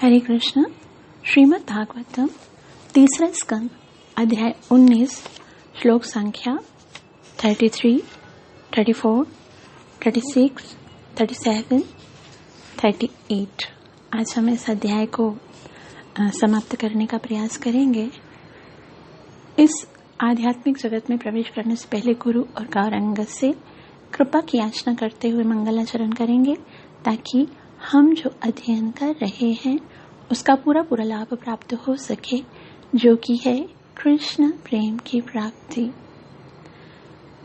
हरे कृष्ण। श्रीमद् भागवतम तीसरा स्कंद अध्याय 19 श्लोक संख्या 33, 34, 36, 37, 38। आज हम इस अध्याय को समाप्त करने का प्रयास करेंगे। इस आध्यात्मिक जगत में प्रवेश करने से पहले गुरु और गौरांग से कृपा की याचना करते हुए मंगलाचरण करेंगे ताकि हम जो अध्ययन कर रहे हैं उसका पूरा लाभ प्राप्त हो सके, जो कि है कृष्ण प्रेम की प्राप्ति।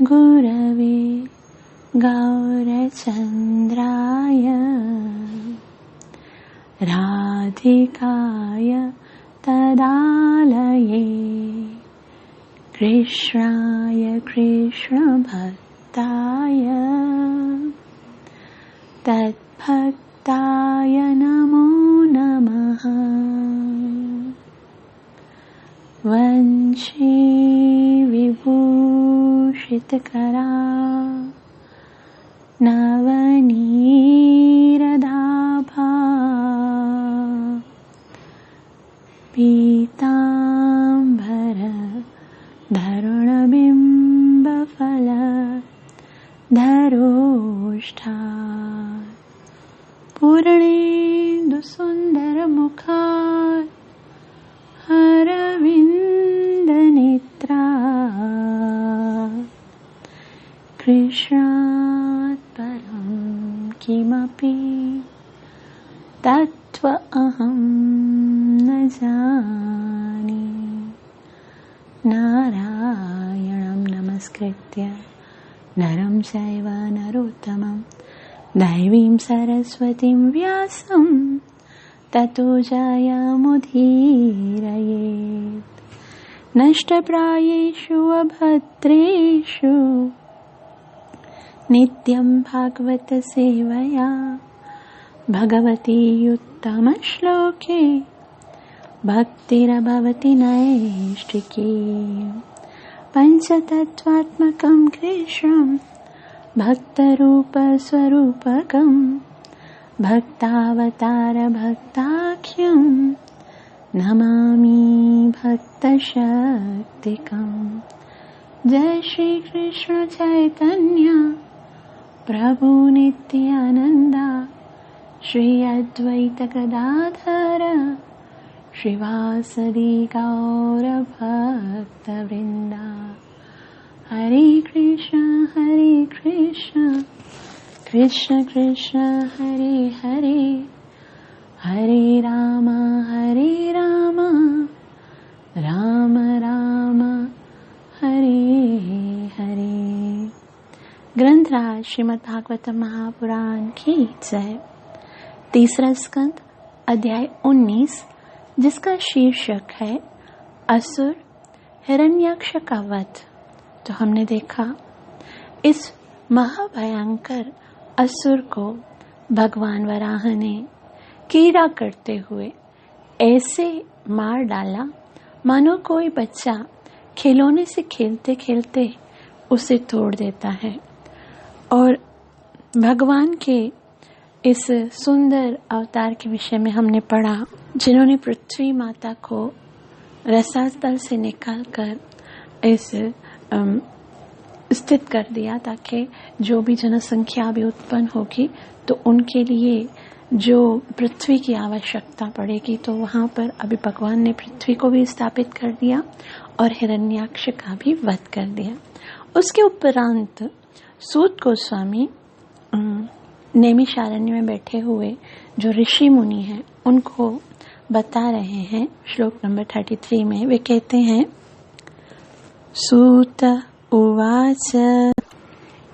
गुरवे गौरचंद्राय राधिकाय तदालये कृष्णाय कृष्णभक्ताय तद्भक्ताय नमो नमः। वंशी विभूषितकरा नवनीरदाभा पीताम्बर धरुणबिम्बफल धरोष्ठा पूर्णेन्दुसुन्दरमुखा अरविन्दनेत्रा कृष्णात् परं किमपि तत्त्वमहं न जाने। नारायणं नमस्कृत्य नरं चैव नरोत्तमं दैवीं सरस्वतीं व्यासं ततो जयमुदीरयेत्। नष्टप्रायेषु अभद्रेषु नित्यं भागवत सेवया भगवती उत्तमश्लोके भक्तिरभवति नैष्टिकी। पञ्चतत्त्वात्मकं कृष्णं भक्तरूपस्वरूपकं भक्तावतार भक्ताख्यं नमामि भक्तशक्तिकं। जय श्री कृष्ण चैतन्य प्रभु नित्यानंदा श्री अद्वैत गदाधर श्रीवासदि गौर भक्तवृंदा। हरे कृष्ण कृष्ण कृष्ण हरे हरे, हरे राम राम राम हरे हरे। ग्रंथराज श्रीमद् भागवतम महापुराण की जय। तीसरा स्कंद अध्याय 19 जिसका शीर्षक है असुर हिरण्यक्ष का वध। तो हमने देखा इस महाभयंकर असुर को भगवान वराह ने कीड़ा करते हुए ऐसे मार डाला मानो कोई बच्चा खिलौने से खेलते खेलते उसे तोड़ देता है। और भगवान के इस सुंदर अवतार के विषय में हमने पढ़ा जिन्होंने पृथ्वी माता को रसातल से निकालकर इस स्थित कर दिया ताकि जो भी जनसंख्या भी उत्पन्न होगी तो उनके लिए जो पृथ्वी की आवश्यकता पड़ेगी, तो वहाँ पर अभी भगवान ने पृथ्वी को भी स्थापित कर दिया और हिरण्याक्ष का भी वध कर दिया। उसके उपरांत सूत गोस्वामी नैमिषारण्य में बैठे हुए जो ऋषि मुनि हैं उनको बता रहे हैं। श्लोक नंबर 33 में वे कहते हैं, सूत उवाच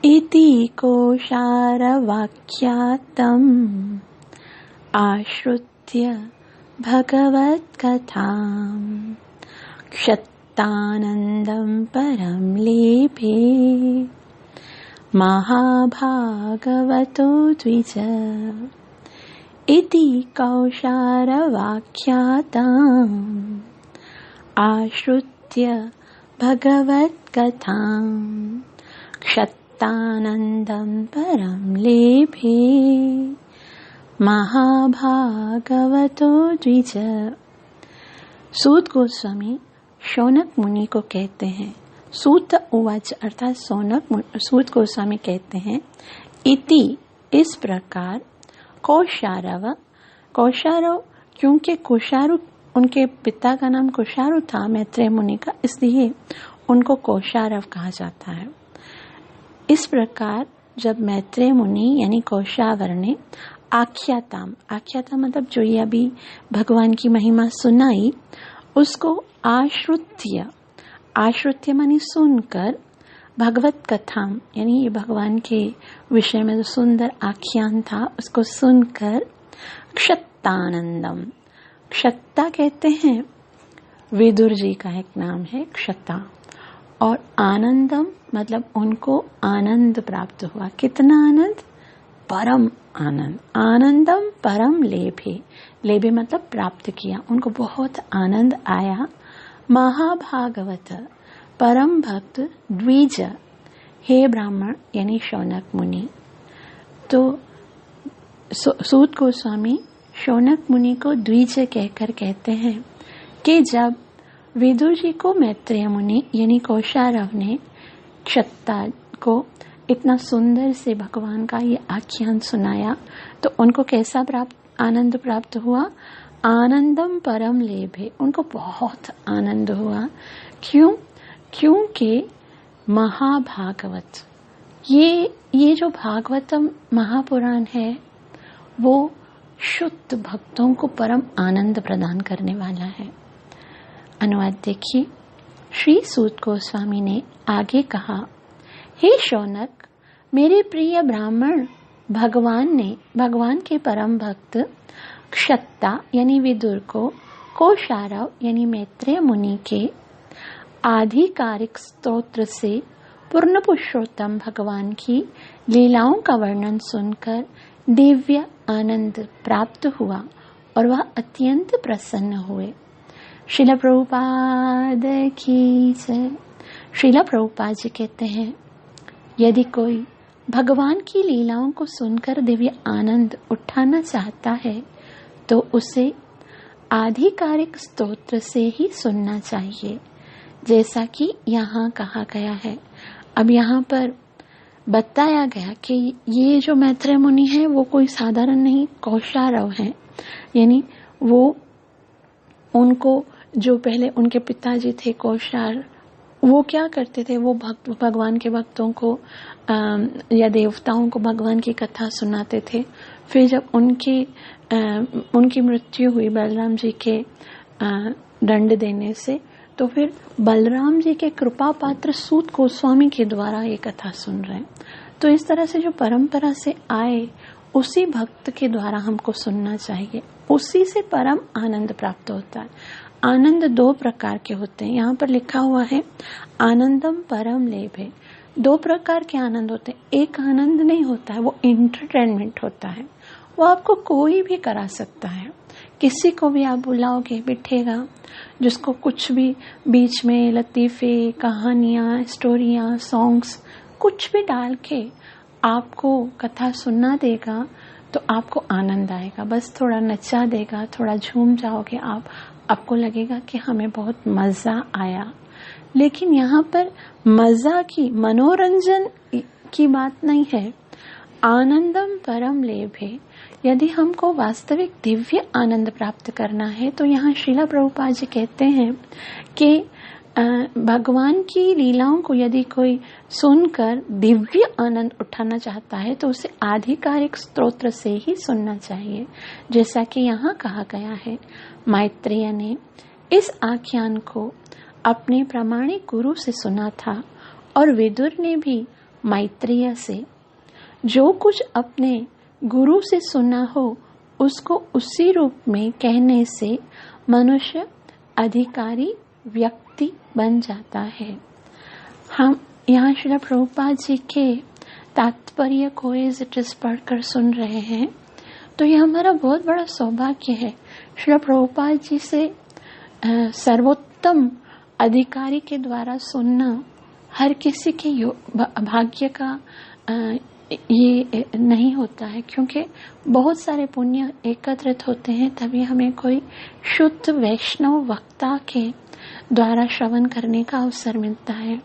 इति कोशारवाक्यातम् आश्रुत्य भगवत्कथाम् क्षत्तानन्दं परं लेभे महाभागवतो द्विज। इति कौशारवाक्यातम् आश्रुत्य भगवत्कथाम् क्षत्तानन्दं परं लेभे महाभागवतो द्विज। सूत गोस्वामी शौनक मुनि को कहते हैं, सूत उवाच अर्थात सूत गोस्वामी कहते हैं, इति इस प्रकार, कौशारव क्योंकि कौशारु उनके पिता का नाम कौशारु था मैत्रेय मुनि का, इसलिए उनको कौशारव कहा जाता है। इस प्रकार जब मैत्रेय मुनि यानी कौशावर ने आख्याता मतलब जो ये अभी भगवान की महिमा सुनाई, उसको आश्रुत्य मानी सुनकर, भगवत कथा यानी ये भगवान के विषय में जो सुंदर आख्यान था उसको सुनकर, क्षत्तानंदम, क्षत्ता कहते हैं विदुर जी का एक नाम है क्षत्ता, और आनंदम मतलब उनको आनंद प्राप्त हुआ। कितना आनंद? परम आनंद। आनंदम परम लेभे मतलब प्राप्त किया, उनको बहुत आनंद आया। महाभागवत परम भक्त द्विज, हे ब्राह्मण यानी शौनक मुनि। तो सूत गोस्वामी शौनक मुनि को द्विज कहकर कहते हैं कि जब विदुर जी को मैत्रेय मुनि यानी कौशारव ने क्षत्ता को इतना सुंदर से भगवान का ये आख्यान सुनाया, तो उनको कैसा आनंद प्राप्त हुआ? आनंदम परम लेभे, उनको बहुत आनंद हुआ। क्यों? क्योंकि महाभागवत, ये जो भागवतम महापुराण है वो शुद्ध भक्तों को परम आनंद प्रदान करने वाला है। अनुवाद देखिए, श्री सूत गोस्वामी ने आगे कहा, हे शौनक, मेरे प्रिय ब्राह्मण, भगवान के परम भक्त क्षत्ता यानी विदुर को कौशारव यानी मैत्रेय मुनि के आधिकारिक स्तोत्र से पूर्ण पुरुषोत्तम भगवान की लीलाओं का वर्णन सुनकर दिव्य आनंद प्राप्त हुआ और वह अत्यंत प्रसन्न हुए। श्रील प्रभुपाद की जय। श्रील प्रभुपाद जी कहते हैं, यदि कोई भगवान की लीलाओं को सुनकर दिव्य आनंद उठाना चाहता है तो उसे आधिकारिक स्तोत्र से ही सुनना चाहिए, जैसा कि यहाँ कहा गया है। अब यहाँ पर बताया गया कि ये जो मैत्रेय मुनि है वो कोई साधारण नहीं, कौशारव है। यानी वो उनको जो पहले उनके पिताजी थे कौशार, वो क्या करते थे? वो भगवान के भक्तों को या देवताओं को भगवान की कथा सुनाते थे। फिर जब उनकी मृत्यु हुई बलराम जी के दंड देने से, तो फिर बलराम जी के कृपा पात्र सूत गोस्वामी के द्वारा ये कथा सुन रहे हैं। तो इस तरह से जो परंपरा से आए उसी भक्त के द्वारा हमको सुनना चाहिए, उसी से परम आनंद प्राप्त होता है। आनंद दो प्रकार के होते हैं, यहाँ पर लिखा हुआ है आनंदम परम लेभे। दो प्रकार के आनंद होते हैं। एक आनंद नहीं होता है, वो एंटरटेनमेंट होता है, वो आपको कोई भी करा सकता है। किसी को भी आप बुलाओगे बैठेगा, जिसको कुछ भी बीच में लतीफे, कहानियां, स्टोरियां, सॉन्ग्स कुछ भी डाल के आपको कथा सुनना देगा, तो आपको आनंद आएगा। बस थोड़ा नचा देगा, थोड़ा झूम जाओगे आपको लगेगा कि हमें बहुत मजा आया। लेकिन यहाँ पर मजा की, मनोरंजन की बात नहीं है। आनंदम परम लेभे, यदि हमको वास्तविक दिव्य आनंद प्राप्त करना है तो यहाँ श्रीला प्रभुपाद जी कहते हैं कि भगवान की लीलाओं को यदि कोई सुनकर दिव्य आनंद उठाना चाहता है तो उसे आधिकारिक स्तोत्र से ही सुनना चाहिए, जैसा कि यहाँ कहा गया है। मैत्रेय ने इस आख्यान को अपने प्रामाणिक गुरु से सुना था और विदुर ने भी मैत्रेय से। जो कुछ अपने गुरु से सुना हो उसको उसी रूप में कहने से मनुष्य अधिकारी व्यक्ति बन जाता है। हम यहाँ श्रील प्रभुपाद जी के तात्पर्य को एज इट इज पढ़कर सुन रहे हैं, तो यह हमारा बहुत बड़ा सौभाग्य है। श्रील प्रभुपाद जी से सर्वोत्तम अधिकारी के द्वारा सुनना हर किसी के भाग्य का ये नहीं होता है, क्योंकि बहुत सारे पुण्य एकत्रित होते हैं तभी हमें कोई शुद्ध वैष्णव वक्ता के द्वारा श्रवण करने का अवसर मिलता है।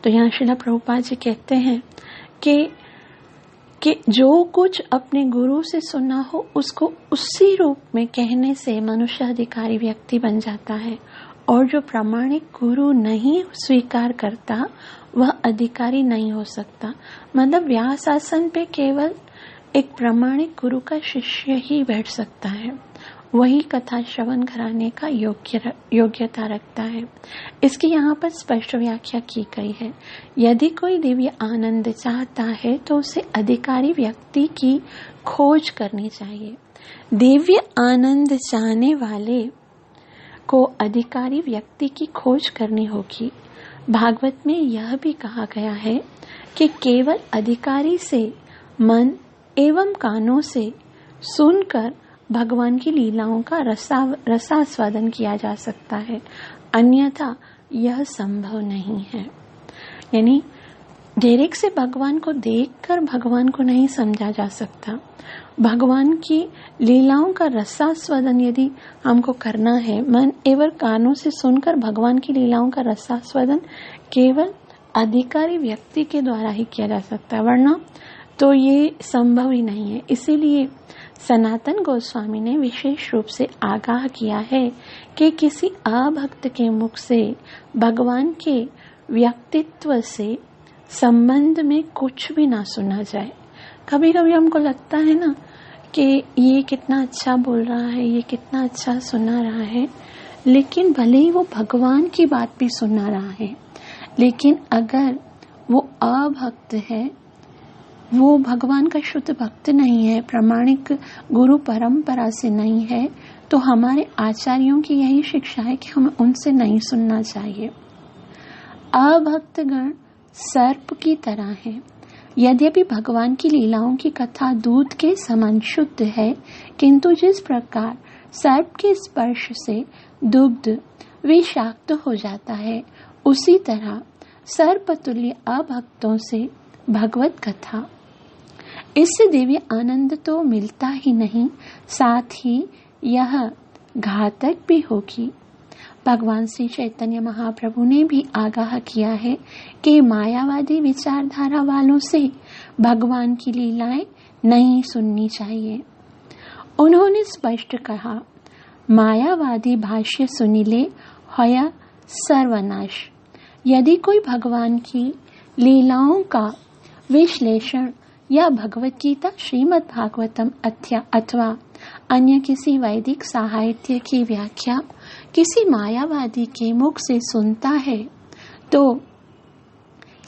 तो यहाँ श्रील प्रभुपाद जी कहते हैं कि जो कुछ अपने गुरु से सुना हो उसको उसी रूप में कहने से मनुष्य अधिकारी व्यक्ति बन जाता है, और जो प्रामाणिक गुरु नहीं स्वीकार करता वह अधिकारी नहीं हो सकता। मतलब व्यास आसन पे केवल एक प्रामाणिक गुरु का शिष्य ही बैठ सकता है, वही कथा श्रवण कराने का योग्यता रखता है। इसकी यहाँ पर स्पष्ट व्याख्या की गई है। यदि कोई दिव्य आनंद चाहता है तो उसे अधिकारी व्यक्ति की खोज करनी चाहिए। दिव्य आनंद चाहने वाले को अधिकारी व्यक्ति की खोज करनी होगी। भागवत में यह भी कहा गया है कि केवल अधिकारी से मन एवं कानों से सुनकर भगवान की लीलाओं का रसास्वादन किया जा सकता है, अन्यथा यह संभव नहीं है। यानी डायरेक्ट से भगवान को देखकर भगवान को नहीं समझा जा सकता। भगवान की लीलाओं का रसास्वादन यदि हमको करना है, मन एवं कानों से सुनकर भगवान की लीलाओं का रसास्वादन केवल अधिकारी व्यक्ति के द्वारा ही किया जा सकता है, वरना तो ये संभव ही नहीं है। इसीलिए सनातन गोस्वामी ने विशेष रूप से आगाह किया है कि किसी अभक्त के मुख से भगवान के व्यक्तित्व से संबंध में कुछ भी ना सुना जाए। कभी कभी हमको लगता है ना कि ये कितना अच्छा बोल रहा है, ये कितना अच्छा सुना रहा है, लेकिन भले ही वो भगवान की बात भी सुना रहा है, लेकिन अगर वो अभक्त है, वो भगवान का शुद्ध भक्त नहीं है, प्रामाणिक गुरु परंपरा से नहीं है, तो हमारे आचार्यों की यही शिक्षा है कि हमें उनसे नहीं सुनना चाहिए। अभक्तगण सर्प की तरह है। यद्यपि भगवान की लीलाओं की कथा दूध के समान शुद्ध है, किंतु जिस प्रकार सर्प के स्पर्श से दुग्ध विषाक्त हो जाता है, उसी तरह सर्पतुल्य अभक्तों से भगवत कथा। इससे दिव्य आनंद तो मिलता ही नहीं, साथ ही यह घातक भी होगी। भगवान श्री चैतन्य महाप्रभु ने भी आगाह किया है कि मायावादी विचारधारा वालों से भगवान की लीलाएं नहीं सुननी चाहिए। उन्होंने स्पष्ट कहा, मायावादी भाष्य सुनिले होया सर्वनाश। यदि कोई भगवान की लीलाओं का विश्लेषण या भगवत गीता, श्रीमद् भागवतम अथवा अन्य किसी वैदिक साहित्य की व्याख्या किसी मायावादी के मुख से सुनता है तो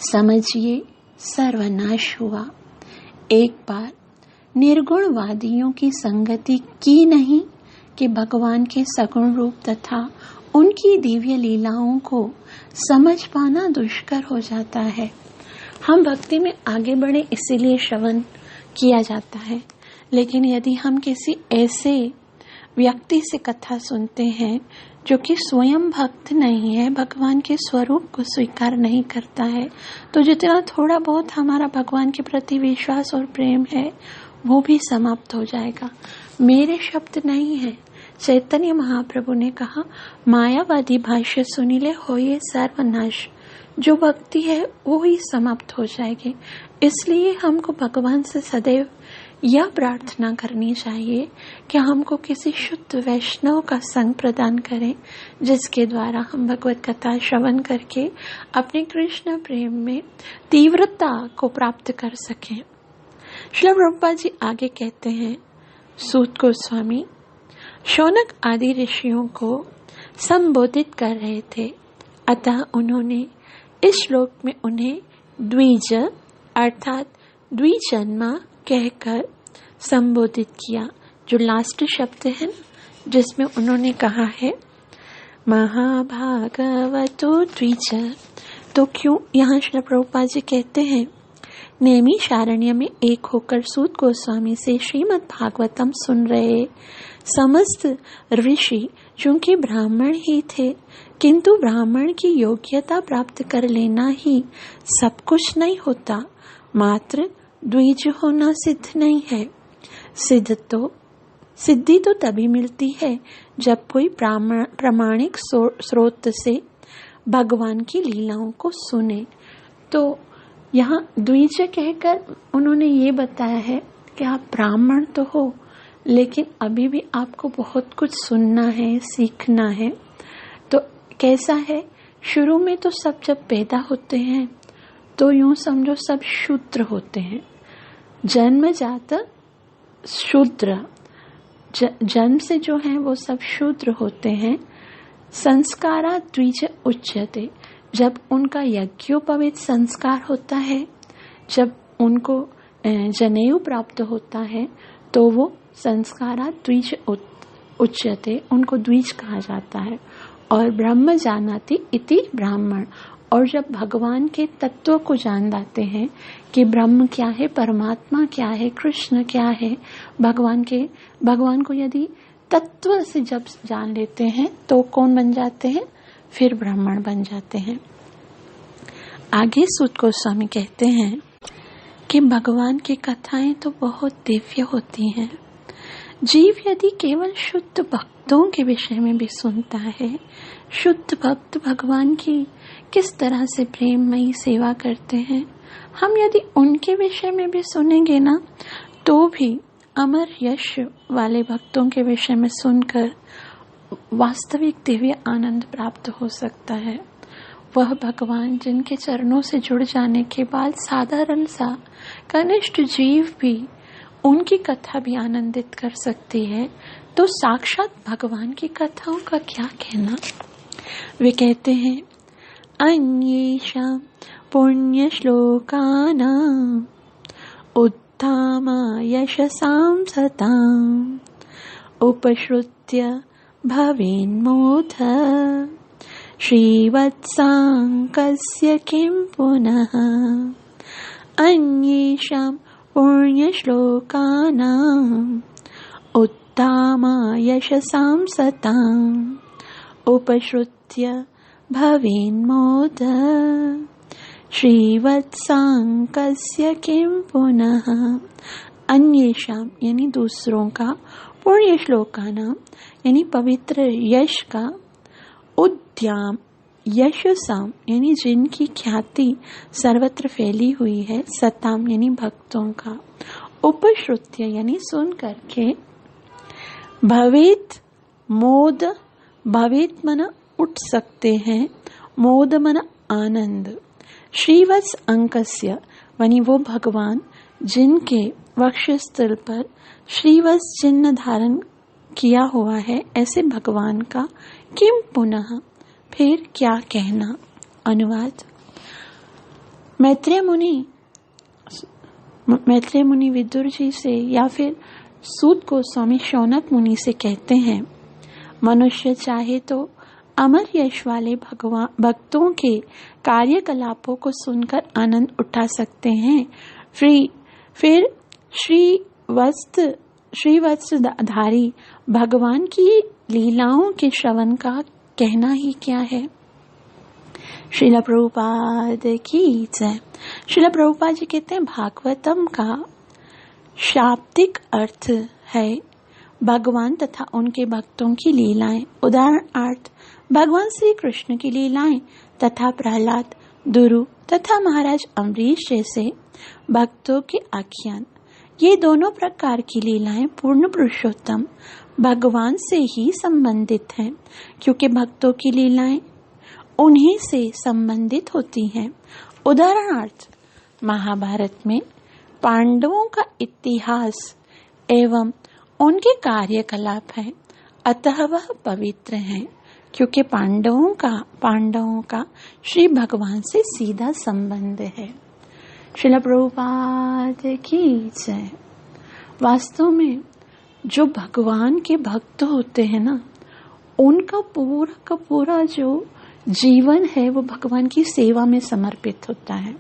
समझिए सर्वनाश हुआ। एक बार निर्गुणवादियों की संगति की नहीं कि भगवान के सगुण रूप तथा उनकी दिव्य लीलाओं को समझ पाना दुष्कर हो जाता है। हम भक्ति में आगे बढ़े इसीलिए श्रवण किया जाता है, लेकिन यदि हम किसी ऐसे व्यक्ति से कथा सुनते हैं जो कि स्वयं भक्त नहीं है, भगवान के स्वरूप को स्वीकार नहीं करता है, तो जितना थोड़ा बहुत हमारा भगवान के प्रति विश्वास और प्रेम है वो भी समाप्त हो जाएगा। मेरे शब्द नहीं है, चैतन्य महाप्रभु ने कहा, मायावादी भाष्य सुनिले होए सर्वनाश। जो भक्ति है वो ही समाप्त हो जाएगी। इसलिए हमको भगवान से सदैव यह प्रार्थना करनी चाहिए कि हमको किसी शुद्ध वैष्णव का संग प्रदान करें, जिसके द्वारा हम भगवत कथा श्रवण करके अपने कृष्ण प्रेम में तीव्रता को प्राप्त कर सकें। श्रील प्रभुपाद जी आगे कहते हैं, सूत गोस्वामी शौनक आदि ऋषियों को संबोधित कर रहे थे, अतः उन्होंने इस श्लोक में उन्हें द्विज अर्थात द्विजन्मा कहकर संबोधित किया। जो लास्ट शब्द है जिसमें उन्होंने कहा है महाभागवतो द्विज, तो क्यों यहाँ श्रील प्रभुपाद जी कहते हैं, नैमिषारण्य में एक होकर सूत गोस्वामी से श्रीमद् भागवतम सुन रहे समस्त ऋषि चूंकि ब्राह्मण ही थे, किंतु ब्राह्मण की योग्यता प्राप्त कर लेना ही सब कुछ नहीं होता। मात्र द्विज होना सिद्ध नहीं है। सिद्धि तो तभी मिलती है जब कोई प्रामाणिक स्रोत से भगवान की लीलाओं को सुने। तो यहाँ द्विज कहकर उन्होंने ये बताया है कि आप ब्राह्मण तो हो, लेकिन अभी भी आपको बहुत कुछ सुनना है, सीखना है। तो कैसा है, शुरू में तो सब जब पैदा होते हैं तो यूं समझो सब शूद्र होते हैं, जन्मजात शूद्र, जन्म से जो है वो सब शूद्र होते हैं। संस्कारा द्विज उच्यते, जब उनका यज्ञोपवीत संस्कार होता है, जब उनको जनेऊ प्राप्त होता है तो वो संस्कारा द्विज उच्यते, उनको द्विज कहा जाता है। और ब्रह्म जानाति इति ब्राह्मण, और जब भगवान के तत्व को जान जाते हैं कि ब्रह्म क्या है, परमात्मा क्या है, कृष्ण क्या है, भगवान को यदि तत्व से जब जान लेते हैं तो कौन बन जाते हैं, फिर ब्राह्मण बन जाते हैं। आगे सूत गोस्वामी कहते हैं कि भगवान की कथाएं तो बहुत दिव्य होती हैं। जीव यदि केवल शुद्ध भक्तों के विषय में भी सुनता है, शुद्ध भक्त भगवान की किस तरह से प्रेममयी सेवा करते हैं, हम यदि उनके विषय में भी सुनेंगे ना, तो भी अमर यश वाले भक्तों के विषय में सुनकर वास्तविक दिव्य आनंद प्राप्त हो सकता है। वह भगवान जिनके चरणों से जुड़ जाने के बाद साधारण सा कनिष्ठ जीव भी उनकी कथा भी आनंदित कर सकती है, तो साक्षात भगवान की कथाओं का क्या कहना। वे कहते हैं, अन्येषां पुण्य श्लोकानां उत्थामा यशसां सतां उपश्रुत्य भवेन्मोथ श्रीवत्साङ्कस्य किं पुनः। अन्येषां पुण्यश्लोकानां उत्थामा यशसां सतां उपश्रुत्य भवेन्मोद श्रीवत्साङ्कस्य किं पुनः। अन्येषां यानी दूसरों का, पुण्य श्लोकानां यानी पवित्र यश का, उद्याम यशसाम यानी जिनकी ख्याति सर्वत्र फैली हुई है, सताम यानी भक्तों का, उपश्रुत्य यानी सुन करके, भवेत मोद, भवेत मन उठ सकते हैं, मोद मन आनंद, श्रीवत्स अंकस्य यानी वो भगवान जिनके वक्षस्थल पर श्रीवत्स चिन्ह धारण किया हुआ है, ऐसे भगवान का किम पुनः फिर क्या कहना। अनुवाद, मैत्रेय मुनि विदुर जी से या फिर सूत गोस्वामी शौनक मुनि से कहते हैं, मनुष्य चाहे तो अमर यश वाले भक्तों के कार्यकलापों को सुनकर आनंद उठा सकते हैं, फिर श्रीवत्सधारी भगवान की लीलाओं के श्रवण का कहना ही क्या है। श्रील प्रभुपाद की जय। श्रील प्रभुपाद जी कहते हैं, भागवतम का शाब्दिक अर्थ है भगवान तथा उनके भक्तों की लीलाएं। उदाहरणार्थ भगवान श्री कृष्ण की लीलाएं तथा प्रहलाद, दुरु तथा महाराज अम्बरीश जैसे भक्तों के आख्यान। ये दोनों प्रकार की लीलाएं पूर्ण पुरुषोत्तम भगवान से ही संबंधित हैं, क्योंकि भक्तों की लीलाएं उन्हीं से संबंधित होती हैं। उदाहरणार्थ महाभारत में पांडवों का इतिहास एवं उनके कार्यकलाप है, अतः वह पवित्र हैं, क्योंकि पांडवों का श्री भगवान से सीधा संबंध है। श्रील प्रभुपाद की जय। वास्तव में जो भगवान के भक्त होते हैं ना, उनका पूरा का पूरा जो जीवन है वो भगवान की सेवा में समर्पित होता है।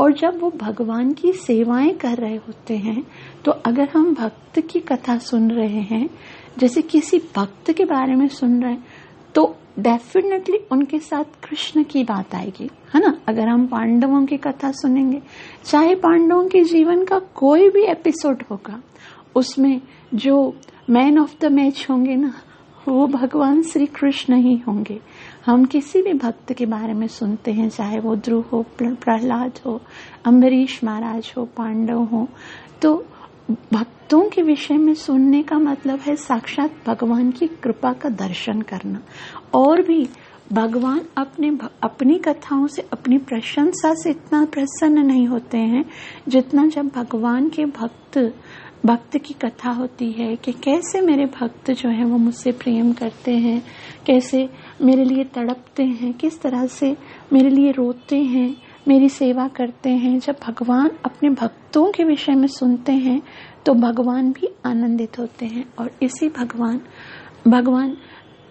और जब वो भगवान की सेवाएं कर रहे होते हैं, तो अगर हम भक्त की कथा सुन रहे हैं, जैसे किसी भक्त के बारे में सुन रहे हैं, तो डेफिनेटली उनके साथ कृष्ण की बात आएगी, है ना। अगर हम पांडवों की कथा सुनेंगे, चाहे पांडवों के जीवन का कोई भी एपिसोड होगा, उसमें जो मैन ऑफ द मैच होंगे ना, वो भगवान श्री कृष्ण ही होंगे। हम किसी भी भक्त के बारे में सुनते हैं, चाहे वो ध्रुव हो, प्रहलाद हो, अम्बरीश महाराज हो, पांडव हो, तो भक्तों के विषय में सुनने का मतलब है साक्षात भगवान की कृपा का दर्शन करना। और भी भगवान अपनी कथाओं से, अपनी प्रशंसा से इतना प्रसन्न नहीं होते हैं जितना जब भगवान के भक्त की कथा होती है कि कैसे मेरे भक्त जो है वो मुझसे प्रेम करते हैं, कैसे मेरे लिए तड़पते हैं, किस तरह से मेरे लिए रोते हैं, मेरी सेवा करते हैं। जब भगवान अपने भक्तों के विषय में सुनते हैं तो भगवान भी आनंदित होते हैं। और इसी भगवान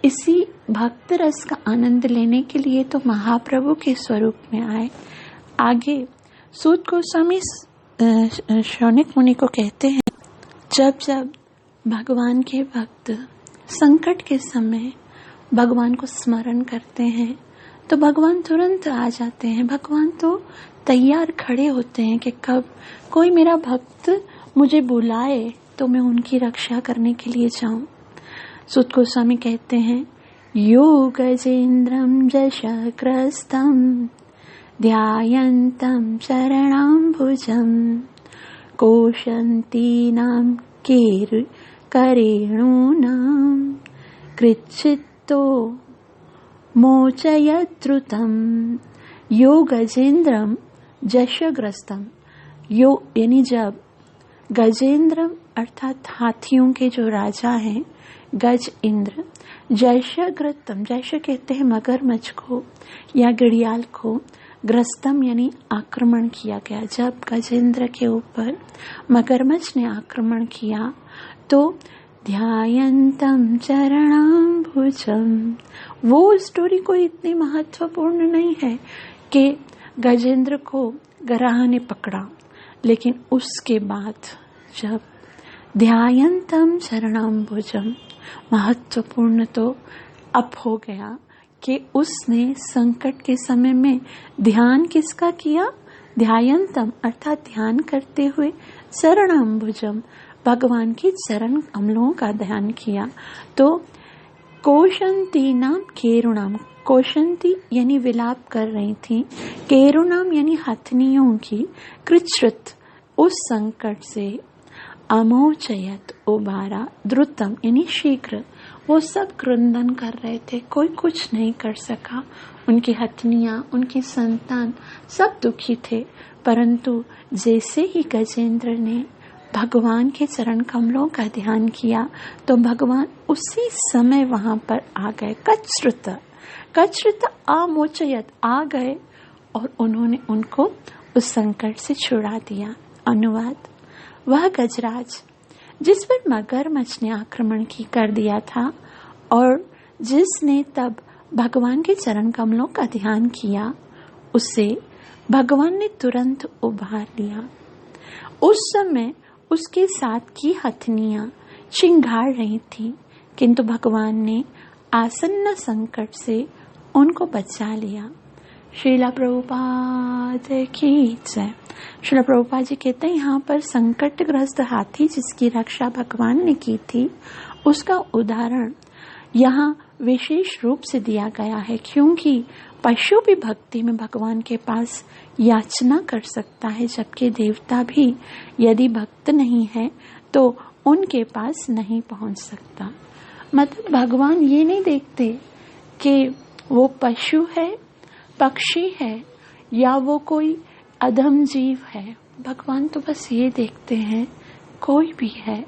इसी भक्त रस का आनंद लेने के लिए तो महाप्रभु के स्वरूप में आए। आगे सूत गोस्वामी शौनक मुनि को कहते हैं, जब जब भगवान के भक्त संकट के समय भगवान को स्मरण करते हैं तो भगवान तुरंत आ जाते हैं। भगवान तो तैयार खड़े होते हैं कि कब कोई मेरा भक्त मुझे बुलाए तो मैं उनकी रक्षा करने के लिए जाऊं। सूत गोस्वामी कहते हैं, यो गजेन्द्रम जशक्रस्तम ध्यायन्तं चरणाम्बुजं कोशन्तीनां करेणूनां कृच्छित्तो मोचयद्रुतं यो गजेन्द्रम जशग्रस्तम। यो यानी जब गजेंद्र अर्थात हाथियों के जो राजा हैं, गज इंद्र, जैशग्रस्तम, जैश कहते हैं मगरमच्छ को या घड़ियाल को, ग्रस्तम यानी आक्रमण किया गया। जब गजेंद्र के ऊपर मगरमच्छ ने आक्रमण किया तो ध्यायन्तं चरणाम्बुजं, वो स्टोरी कोई इतनी महत्वपूर्ण नहीं है कि गजेंद्र को गराह ने पकड़ा, लेकिन उसके बाद जब ध्यायन्तं चरणाम्बुजं, महत्वपूर्ण तो अब हो गया कि उसने संकट के समय में ध्यान किसका किया? ध्यायन्तं अर्थात ध्यान करते हुए, चरणाम्बुजं भगवान के चरण कमलों का ध्यान किया। तो कोशन्तीनां केरुणाम, कोशन्ती यानी विलाप कर रही थी, केरुणाम यानी हथनियों की, कृच्छ्रुत उस संकट से, अमोचयत उबारा, द्रुतम यानी शीघ्र, वो सब क्रंदन कर रहे थे, कोई कुछ नहीं कर सका। उनकी हथनियां, उनकी संतान सब दुखी थे। परंतु जैसे ही गजेंद्र ने भगवान के चरण कमलों का ध्यान किया तो भगवान उसी समय वहां पर आ गए। कच्छ्रुत आमोचयत, आ गए और उन्होंने उनको उस संकट से छुड़ा दिया। अनुवाद, वह गजराज जिस पर मगरमच्छ ने आक्रमण कर दिया था और जिसने तब भगवान के चरण कमलों का ध्यान किया, उसे भगवान ने तुरंत उबार लिया। उस समय उसके साथ की हथनियां चिंगाड़ रही थी, किंतु भगवान ने आसन्न संकट से उनको बचा लिया। श्रीला प्रभुपाद की जय। श्रीला प्रभुपाद जी कहते हैं, यहाँ पर संकटग्रस्त हाथी जिसकी रक्षा भगवान ने की थी, उसका उदाहरण यहाँ विशेष रूप से दिया गया है, क्योंकि पशु भी भक्ति में भगवान के पास याचना कर सकता है, जबकि देवता भी यदि भक्त नहीं है तो उनके पास नहीं पहुंच सकता। मतलब भगवान ये नहीं देखते कि वो पशु है, पक्षी है या वो कोई अधम जीव है। भगवान तो बस ये देखते हैं, कोई भी है,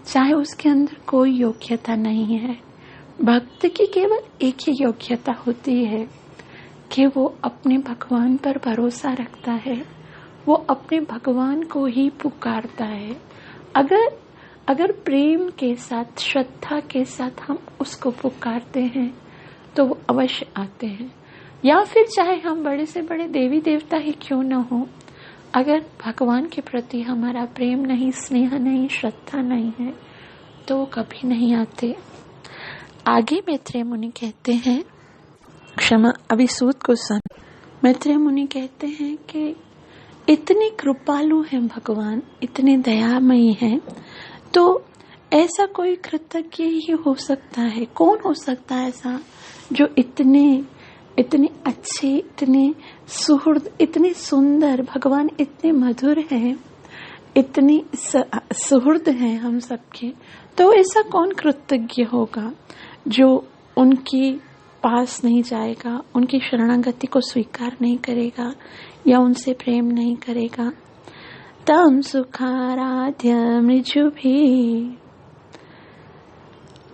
चाहे उसके अंदर कोई योग्यता नहीं है, भक्त की केवल एक ही योग्यता होती है कि वो अपने भगवान पर भरोसा रखता है, वो अपने भगवान को ही पुकारता है। अगर प्रेम के साथ, श्रद्धा के साथ हम उसको पुकारते हैं तो वो अवश्य आते हैं। या फिर चाहे हम बड़े से बड़े देवी देवता ही क्यों न हो, अगर भगवान के प्रति हमारा प्रेम नहीं, स्नेह नहीं, श्रद्धा नहीं है तो वो कभी नहीं आते। आगे मैत्रेय मुनि कहते हैं, क्षमा, अभी सूत को सुन। मैत्रेय मुनि कहते हैं कि इतने कृपालु हैं भगवान, इतने दयामयी हैं, तो ऐसा कोई कृतज्ञ ही हो सकता है। कौन हो सकता है ऐसा जो इतने अच्छे, इतने सुहृद, इतने सुंदर, भगवान इतने मधुर हैं, इतनी सुहृद हैं हम सबके। तो ऐसा कौन कृतज्ञ होगा जो उनकी पास नहीं जाएगा, उनकी शरणागति को स्वीकार नहीं करेगा या उनसे प्रेम नहीं करेगा। तम सुखाराध्य मृजुभिः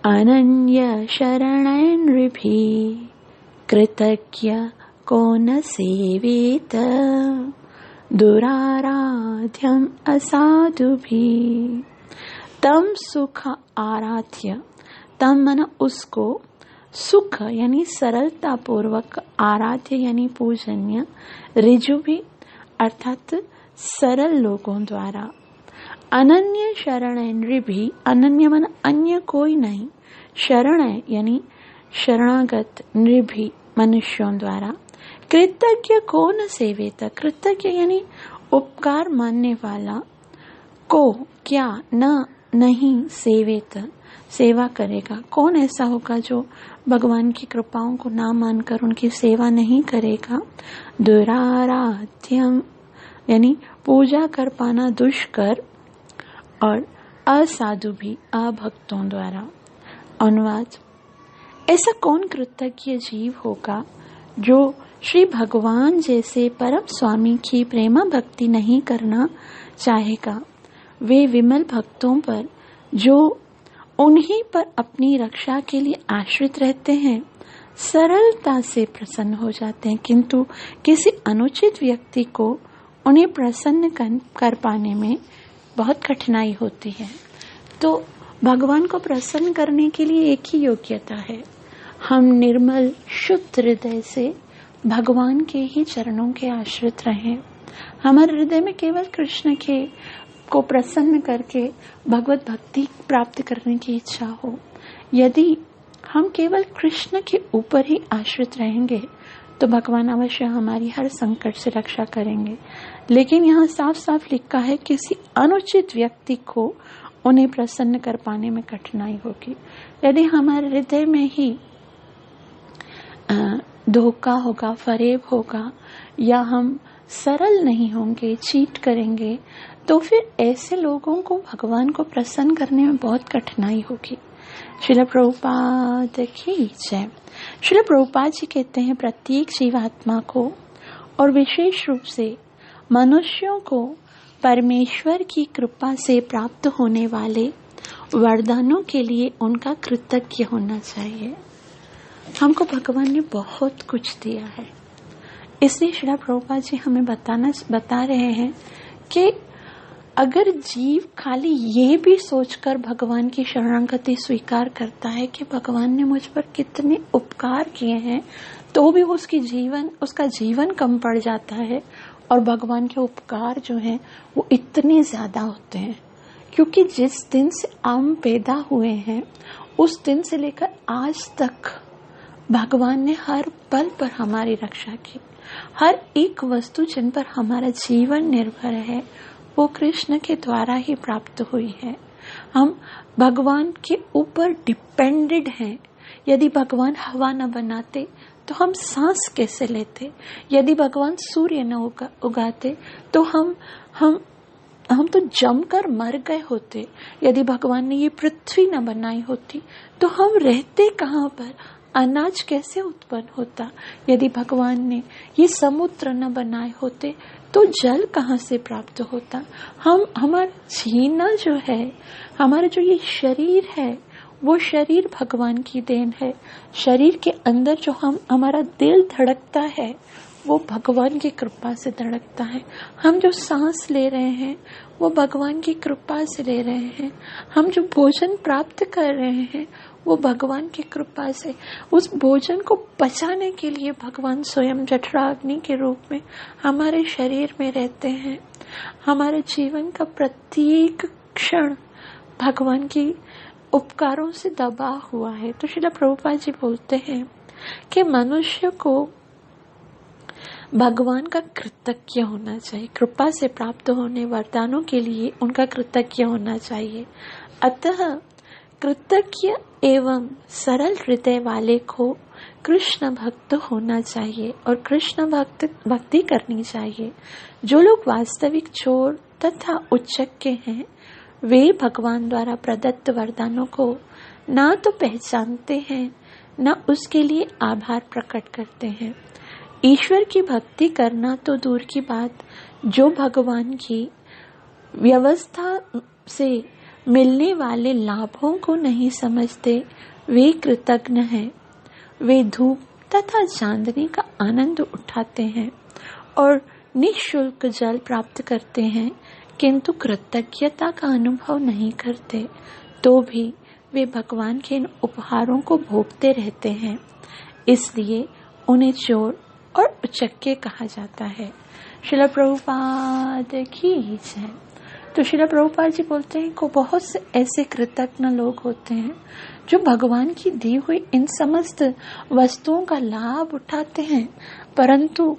अनन्य शरणैर्नृभिः कृतज्ञ को न सेवेत दुराराध्यम असाधुभिः। तम सुख आराध्य, तम मन उसको, सुख यानी सरलता पूर्वक, आराध्य यानी पूजनीय, ऋजु भी अर्थात सरल लोगों द्वारा, अनन्य शरण नृभि, अनन्य मन अन्य कोई नहीं, शरण यानी शरणागत, नृभि मनुष्यों द्वारा, कृतज्ञ को न सेवेत, कृतज्ञ यानी उपकार मानने वाला, को क्या, न नहीं, सेवेत सेवा करेगा। कौन ऐसा होगा जो भगवान की कृपाओं को ना मानकर उनकी सेवा नहीं करेगा। दुराराध्यम यानी पूजा कर पाना दुष्कर, और असाधु भी, अभक्तों द्वारा। अनुवाद, ऐसा कौन कृतज्ञ जीव होगा जो श्री भगवान जैसे परम स्वामी की प्रेमा भक्ति नहीं करना चाहेगा। वे विमल भक्तों पर जो उन्हीं पर अपनी रक्षा के लिए आश्रित रहते हैं सरलता से प्रसन्न हो जाते हैं, किंतु किसी अनुचित व्यक्ति को उन्हें प्रसन्न कर पाने में बहुत कठिनाई होती है। तो भगवान को प्रसन्न करने के लिए एक ही योग्यता है, हम निर्मल शुद्ध हृदय से भगवान के ही चरणों के आश्रित रहें। हमारे हृदय में केवल कृष्ण के को प्रसन्न करके भगवत भक्ति प्राप्त करने की इच्छा हो। यदि हम केवल कृष्ण के ऊपर ही आश्रित रहेंगे तो भगवान अवश्य हमारी हर संकट से रक्षा करेंगे। लेकिन यहाँ साफ साफ लिखा है किसी अनुचित व्यक्ति को उन्हें प्रसन्न कर पाने में कठिनाई होगी। यदि हमारे हृदय में ही धोखा होगा, फरेब होगा, या हम सरल नहीं होंगे, चीट करेंगे, तो फिर ऐसे लोगों को भगवान को प्रसन्न करने में बहुत कठिनाई होगी। श्रील प्रभुपाद की जय। श्रील प्रभुपाद जी कहते हैं प्रत्येक जीवात्मा को और विशेष रूप से मनुष्यों को परमेश्वर की कृपा से प्राप्त होने वाले वरदानों के लिए उनका कृतज्ञ होना चाहिए। हमको भगवान ने बहुत कुछ दिया है, इसलिए श्रील प्रभुपाद जी हमें बता रहे हैं कि अगर जीव खाली ये भी सोचकर भगवान की शरणागति स्वीकार करता है कि भगवान ने मुझ पर कितने उपकार किए हैं, तो भी उसका जीवन कम पड़ जाता है और भगवान के उपकार जो हैं वो इतने ज्यादा होते हैं। क्योंकि जिस दिन से हम पैदा हुए हैं उस दिन से लेकर आज तक भगवान ने हर पल पर हमारी रक्षा की। हर एक वस्तु जिन पर हमारा जीवन निर्भर है वो कृष्ण के द्वारा ही प्राप्त हुई है। हम भगवान के ऊपर डिपेंडेड हैं। यदि भगवान हवा न बनाते तो हम सांस कैसे लेते? यदि भगवान सूर्य न उगाते तो हम तो जमकर मर गए होते। यदि भगवान ने ये पृथ्वी न बनाई होती तो हम रहते कहाँ पर? अनाज कैसे उत्पन्न होता? यदि भगवान ने ये समुद्र न बनाए होते तो जल कहाँ से प्राप्त होता? हमारा जीना जो है, हमारा जो ये शरीर है वो शरीर भगवान की देन है। शरीर के अंदर जो हमारा दिल धड़कता है वो भगवान की कृपा से धड़कता है। हम जो सांस ले रहे हैं वो भगवान की कृपा से ले रहे हैं। हम जो भोजन प्राप्त कर रहे हैं वो भगवान की कृपा से। उस भोजन को पचाने के लिए भगवान स्वयं जठराग्नि के रूप में हमारे शरीर में रहते हैं। हमारे जीवन का प्रत्येक क्षण भगवान की उपकारों से दबा हुआ है। तो श्रील प्रभुपाद जी बोलते हैं कि मनुष्य को भगवान का कृतज्ञ होना चाहिए। कृपा से प्राप्त होने वरदानों के लिए उनका कृतज्ञ होना चाहिए। अतः कृतज्ञ एवं सरल हृदय वाले को कृष्ण भक्त होना चाहिए और कृष्ण भक्ति करनी चाहिए। जो लोग वास्तविक चोर तथा उच्चज्ञ हैं, वे भगवान द्वारा प्रदत्त वरदानों को ना तो पहचानते हैं, न उसके लिए आभार प्रकट करते हैं। ईश्वर की भक्ति करना तो दूर की बात, जो भगवान की व्यवस्था से मिलने वाले लाभों को नहीं समझते, वे कृतज्ञ हैं। वे धूप तथा चांदनी का आनंद उठाते हैं और निःशुल्क जल प्राप्त करते हैं, किंतु कृतज्ञता का अनुभव नहीं करते। तो भी वे भगवान के इन उपहारों को भोगते रहते हैं, इसलिए उन्हें चोर और उच्चज्ञ कहा जाता है। श्रील प्रभुपाद की जय। तो श्रील प्रभुपाद जी बोलते हैं कि बहुत से ऐसे कृतज्ञ लोग होते हैं जो भगवान की दी हुई इन समस्त वस्तुओं का लाभ उठाते हैं, परंतु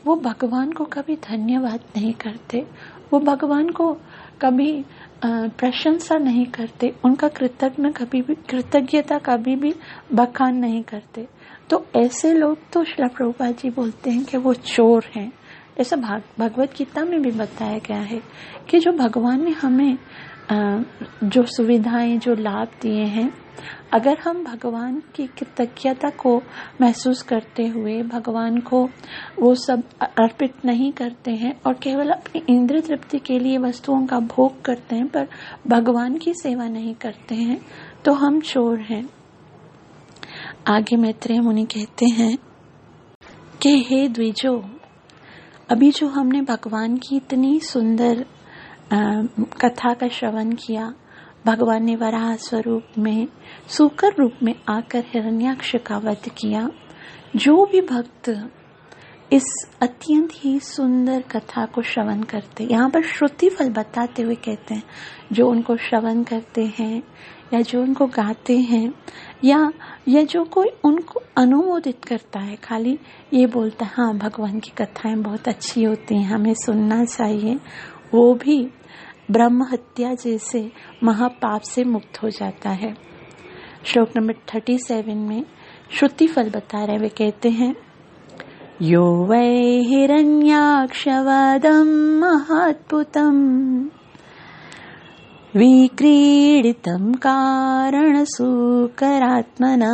वो भगवान को कभी धन्यवाद नहीं करते, वो भगवान को कभी प्रशंसा नहीं करते, उनका कृतज्ञता कभी भी बखान नहीं करते। तो ऐसे लोग तो श्रील प्रभुपाद जी बोलते हैं कि वो चोर हैं। ऐसा भगवत गीता में भी बताया गया है कि जो भगवान ने हमें जो सुविधाएं, जो लाभ दिए हैं, अगर हम भगवान की कृतज्ञता को महसूस करते हुए भगवान को वो सब अर्पित नहीं करते हैं और केवल अपनी इंद्रिय तृप्ति के लिए वस्तुओं का भोग करते हैं, पर भगवान की सेवा नहीं करते हैं, तो हम चोर हैं। आगे मैत्रेय मुनि कहते हैं कि हे द्विजो, अभी जो हमने भगवान की इतनी सुंदर कथा का श्रवण किया, भगवान ने वराह स्वरूप में सूकर रूप में आकर हिरण्याक्ष का वध किया। जो भी भक्त इस अत्यंत ही सुंदर कथा को श्रवण करते, यहाँ पर श्रुति फल बताते हुए कहते हैं, जो उनको श्रवण करते हैं या जो उनको गाते हैं या जो कोई उनको अनुमोदित करता है, खाली ये बोलता है हाँ भगवान की कथाएं बहुत अच्छी होती हैं, हमें सुनना चाहिए, वो भी ब्रह्म हत्या जैसे महापाप से मुक्त हो जाता है। श्लोक नंबर 37 में श्रुति फल बता रहे, वे कहते हैं यो वै हिरण्याक्षवदं महाद्भुतं विक्रीडितं कारणसूकरात्मना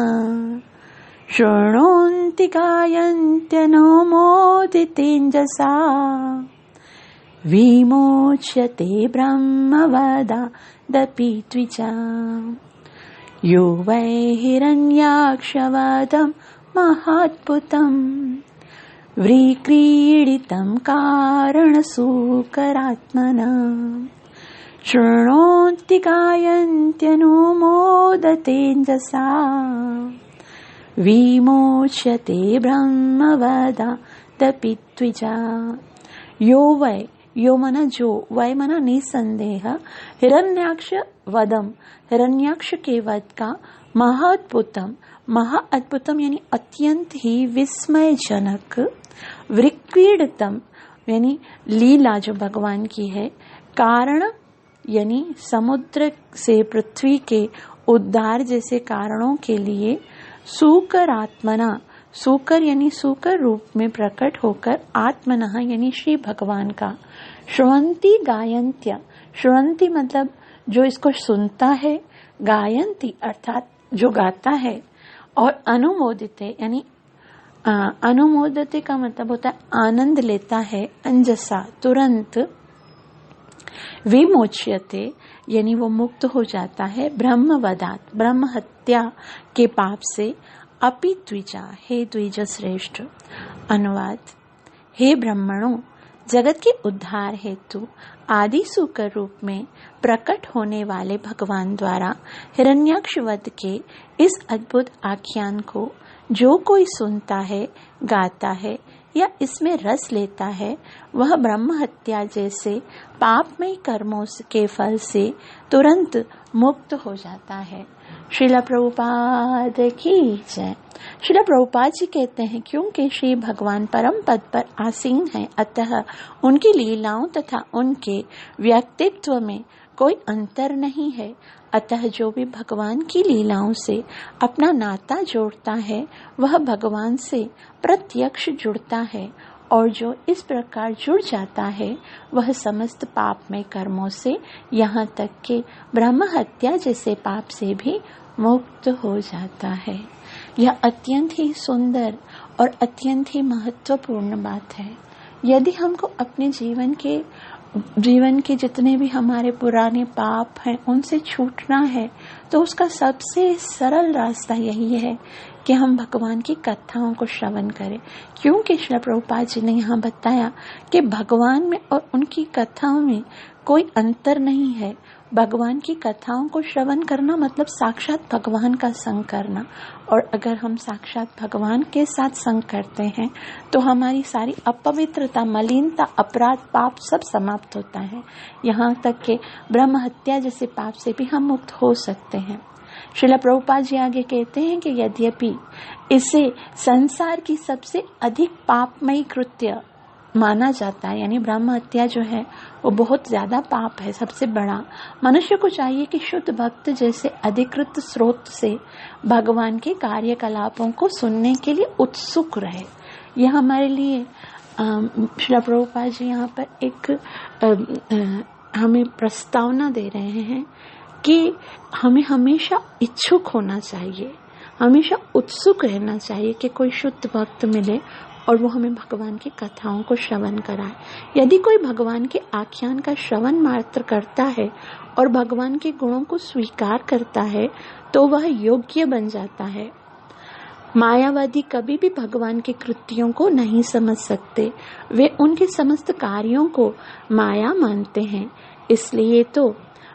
शृणोन्ति गायन्त्यनुमोदितेञ्जसा विमोच्यते ब्रह्मवदादपि द्विजा। यो वै हिरण्याक्षवदं महाद्भुतं विक्रीडितं कारणसूकरात्मना शृणोन्ति गायन्त्यनुमोदतेञ्जसा विमोच्यते ब्रह्मवदादपि द्विजा। यो वै, यो मना जो, वै मना निसंदेह, हिरण्याक्ष वदम, हिरण्याक्ष के वध का, महाअद्भुतम, महाअद्भुतम यानी अत्यंत ही विस्मयजनक, विक्रीडितम यानी लीला जो भगवान की है, कारण यानी समुद्र से पृथ्वी के उद्धार जैसे कारणों के लिए, सूकर आत्मना, सूकर यानी सूकर रूप में प्रकट होकर, आत्मनः यानी श्री भगवान का, श्रवंती गायन्त्य, श्रवंती मतलब जो इसको सुनता है, गायन्ती अर्थात जो गाता है, और अनुमोदिते यानी अनुमोदते का मतलब होता है आनंद लेता है, अंजसा तुरंत, विमोच्यते यानी वो मुक्त हो जाता है, ब्रह्मवदात ब्रह्म हत्या के पाप से, अपि द्विजा हे द्विज श्रेष्ठ। अनुवाद, हे ब्राह्मणों, जगत के उद्धार हेतु आदि सूकर रूप में प्रकट होने वाले भगवान द्वारा हिरण्याक्ष वध के इस अद्भुत आख्यान को जो कोई सुनता है, गाता है या इसमें रस लेता है वह ब्रह्म हत्या जैसे पापमय कर्मों के फल से तुरंत मुक्त हो जाता है। श्रील प्रभुपाद की जय। श्रील प्रभुपाद जी कहते हैं, क्योंकि श्री भगवान परम पद पर आसीन हैं, अतः उनकी लीलाओं तथा उनके व्यक्तित्व में कोई अंतर नहीं है। अतः जो भी भगवान की लीलाओं से अपना नाता जोड़ता है वह भगवान से प्रत्यक्ष जुड़ता है, और जो इस प्रकार जुड़ जाता है वह समस्त पापमय कर्मों से, यहाँ तक कि ब्रह्म हत्या जैसे पाप से भी मुक्त हो जाता है। यह अत्यंत ही सुंदर और अत्यंत ही महत्वपूर्ण बात है। यदि हमको अपने जीवन के जितने भी हमारे पुराने पाप हैं उनसे छूटना है, तो उसका सबसे सरल रास्ता यही है कि हम भगवान की कथाओं को श्रवण करें। क्योंकि श्रील प्रभुपाद जी ने यहाँ बताया कि भगवान में और उनकी कथाओं में कोई अंतर नहीं है। भगवान की कथाओं को श्रवण करना मतलब साक्षात भगवान का संग करना, और अगर हम साक्षात भगवान के साथ संग करते हैं तो हमारी सारी अपवित्रता, मलिनता, अपराध, पाप सब समाप्त होता है। यहाँ तक कि ब्रह्म हत्या जैसे पाप से भी हम मुक्त हो सकते हैं। श्रील प्रभुपाद जी आगे कहते हैं कि यद्यपि इसे संसार की सबसे अधिक पापमयी कृत्य माना जाता है, यानी ब्रह्म हत्या जो है वो बहुत ज्यादा पाप है, सबसे बड़ा, मनुष्य को चाहिए कि शुद्ध भक्त जैसे अधिकृत स्रोत से भगवान के कार्यकलापों को सुनने के लिए उत्सुक रहे। यह हमारे लिए श्रील प्रभुपाद जी यहाँ पर एक हमें प्रस्तावना दे रहे हैं कि हमें हमेशा इच्छुक होना चाहिए, हमेशा उत्सुक रहना चाहिए कि कोई शुद्ध भक्त मिले और वो हमें भगवान की कथाओं को श्रवण कराए। यदि कोई भगवान के आख्यान का श्रवण मात्र करता है और भगवान के गुणों को स्वीकार करता है तो वह योग्य बन जाता है। मायावादी कभी भी भगवान के कृत्यों को नहीं समझ सकते, वे उनके समस्त कार्यों को माया मानते हैं, इसलिए तो